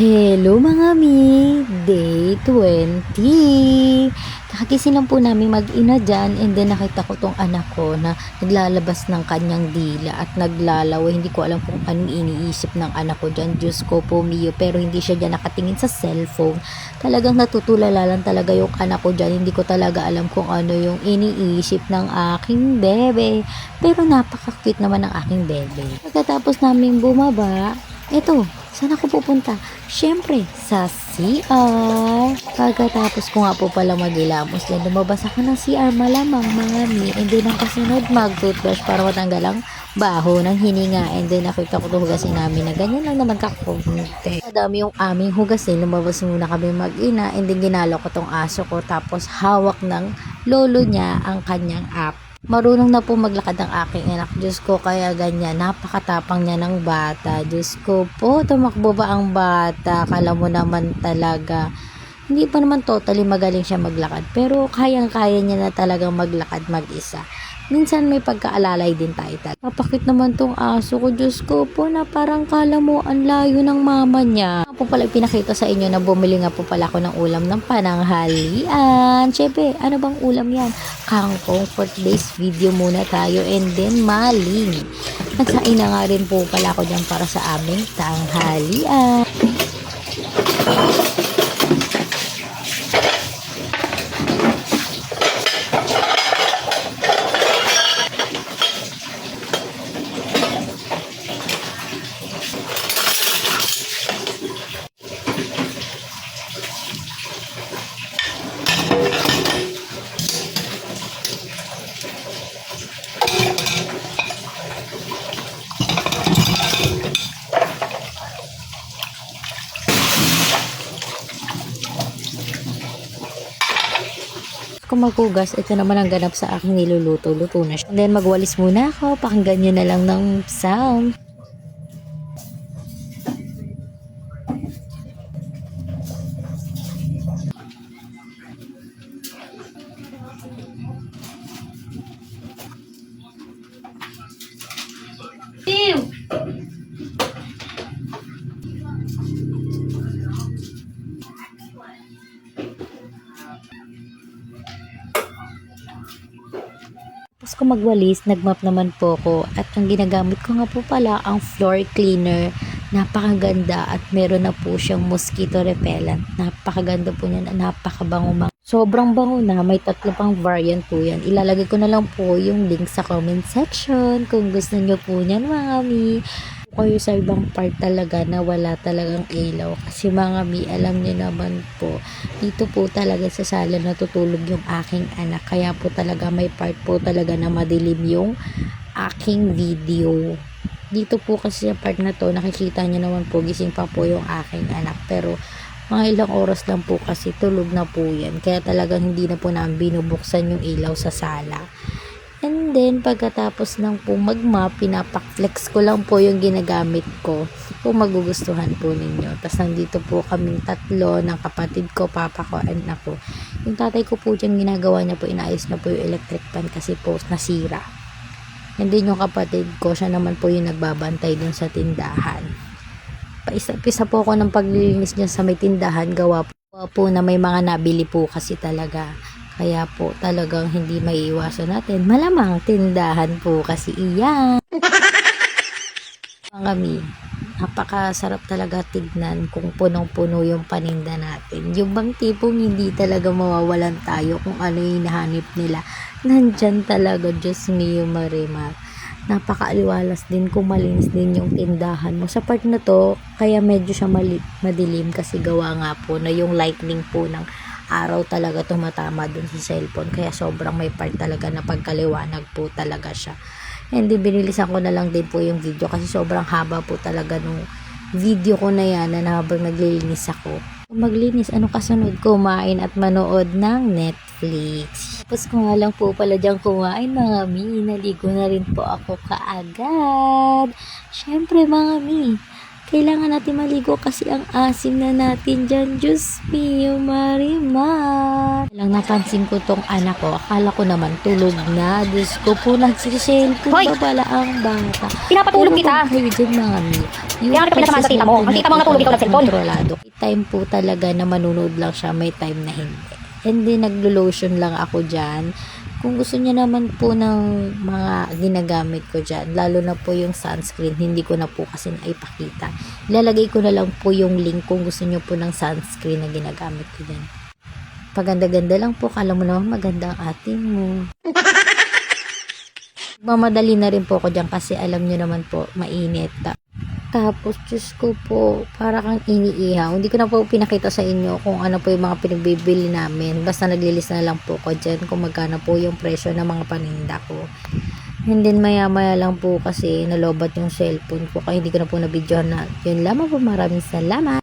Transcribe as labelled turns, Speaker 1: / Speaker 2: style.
Speaker 1: Hello mga mi! Day 20! Kakagising lang po namin mag-ina dyan and then nakita ko tong anak ko na naglalabas ng kanyang dila at naglalaway. Hindi ko alam kung anong iniisip ng anak ko dyan. Diyos ko po Mio, pero hindi siya dyan nakatingin sa cellphone. Talagang natutulala lang talaga yung anak ko dyan. Hindi ko talaga alam kung ano yung iniisip ng aking bebe. Pero napaka-cute naman ng aking bebe. Pagkatapos namin bumaba, eto, saan ako pupunta? Siyempre, sa CR. Pagkatapos ko nga po pala maghilamos din, lumabas ako ng CR malamang mga mi. And then ang kasunod, mag-toothbrush para matanggal ang baho ng hininga. And then nakita ko itong hugasin namin na ganyan lang naman kakunti. Madami yung aming hugasin. Lumabas muna kami mag-ina. And then ginalaw ko tong aso ko. Tapos hawak ng lolo niya ang kanyang app. Marunong na po maglakad ang aking anak. Diyos ko, kaya ganyan. Napakatapang niya ng bata. Diyos ko po, tumakbo ba ang bata? Kala mo naman talaga. Hindi pa naman totally magaling siya maglakad. Pero kayang-kaya niya na talagang maglakad mag-isa. Minsan may pagkaalalay din tayo. Papakit naman tong aso ko. Diyos ko po, na parang kala mo ang layo ng mama niya. Po pala pinakita sa inyo na bumili nga po pala ako ng ulam ng pananghalian. Siyempre, ano bang ulam yan? Kangkong. For today's video muna tayo, and then maling. Nagsain na nga rin po pala ako dyan para sa aming tanghalian. Kung maghugas, ito naman ang ganap sa aking niluluto. Luto na siya. And then magwalis muna ako. Pakinggan nyo na lang ng sound. Pew! Tapos kung magwalis, nagmap naman po ko. At ang ginagamit ko nga po pala, ang floor cleaner. Napakaganda at meron na po siyang mosquito repellent. Napakaganda po niyan. Napakabango. Sobrang bango na. May 3 pang variant po yan. Ilalagay ko na lang po yung link sa comment section kung gusto nyo po niyan mga mi. Kayo sa ibang part talaga na wala talagang ilaw. Kasi mga mi, alam niyo naman po, dito po talaga sa sala natutulog yung aking anak. Kaya po talaga may part po talaga na madilim yung aking video. Dito po kasi sa part na to, nakikita niyo naman po, gising pa po yung aking anak. Pero mga ilang oras lang po kasi tulog na po yan. Kaya talagang hindi na po namin binubuksan yung ilaw sa sala. And then, pagkatapos ng po mag-mop, pinapakflex ko lang po yung ginagamit ko. Kung magugustuhan po ninyo. Tapos nandito po kaming 3 ng kapatid ko, papa ko, and ako. Yung tatay ko po dyan ginagawa niya po, inaayos na po yung electric pan kasi po nasira. And then yung kapatid ko, siya naman po yung nagbabantay dun sa tindahan. Paisa po ako ng paglilinis niya sa may tindahan, gawa po na may mga nabili po kasi talaga. Kaya po talagang hindi maiiwasan natin. Malamang tindahan po kasi iyan. Mga mi, napakasarap talaga tignan kung punong-puno yung paninda natin. Yung bang tipong hindi talaga mawawalan tayo kung ano yung hinahanip nila. Nandyan talaga, Diyos mio Marimar. Napakaaliwalas din kung malinis din yung tindahan mo. Sa part na to, kaya medyo siya madilim kasi gawa nga po na yung lightning po ng araw talaga tumatama dun sa cellphone. Kaya sobrang may part talaga na pagkaliwanag po talaga siya. And then binilisan ko na lang din po yung video kasi sobrang haba po talaga nung video ko na yan na habang naglilinis ako. Maglinis, ano kasunod? Kumain at manood ng Netflix. Tapos ko nga lang po pala dyan kumain mga mi. Naligo na rin po ako kaagad. Syempre mga mi, Kailangan natin maligo kasi ang asim na natin dyan. Diyos mio, Marimar. Lang napansin ko tong anak ko. Akala ko naman tulog na. Diyos ko po, nagsiselfon
Speaker 2: Hoy!
Speaker 1: ba pala ang bata?
Speaker 2: Pinapatulog
Speaker 1: Pero
Speaker 2: kita.
Speaker 1: kung kayo dyan, mami, yung
Speaker 2: Kaya kita pinasamahan sa tita mo. Ang tita mo natulog, ikaw nag-cellphone.
Speaker 1: kontrolado. May time po talaga na manunood lang siya, may time na hindi. And then, naglo-lotion lang ako dyan. Kung gusto niya naman po ng mga ginagamit ko dyan, lalo na po yung sunscreen, hindi ko na po kasi naipakita. Ilalagay ko na lang po yung link kung gusto niyo po ng sunscreen na ginagamit ko dyan. Paganda-ganda lang po, kala mo naman maganda ang ating mo. Mamadali na rin po ako dyan kasi alam nyo naman po, mainit. Tapos, Diyos ko po, para kang iniihaw. Hindi ko na po pinakita sa inyo kung ano po yung mga pinagbibili namin. Basta naglilista na lang po ko dyan kung magkano po yung presyo ng mga paninda ko. And then, maya-maya lang po kasi nalobat yung cellphone ko. Kaya hindi ko na po na-videohan na. Yun lamang po, maraming salamat.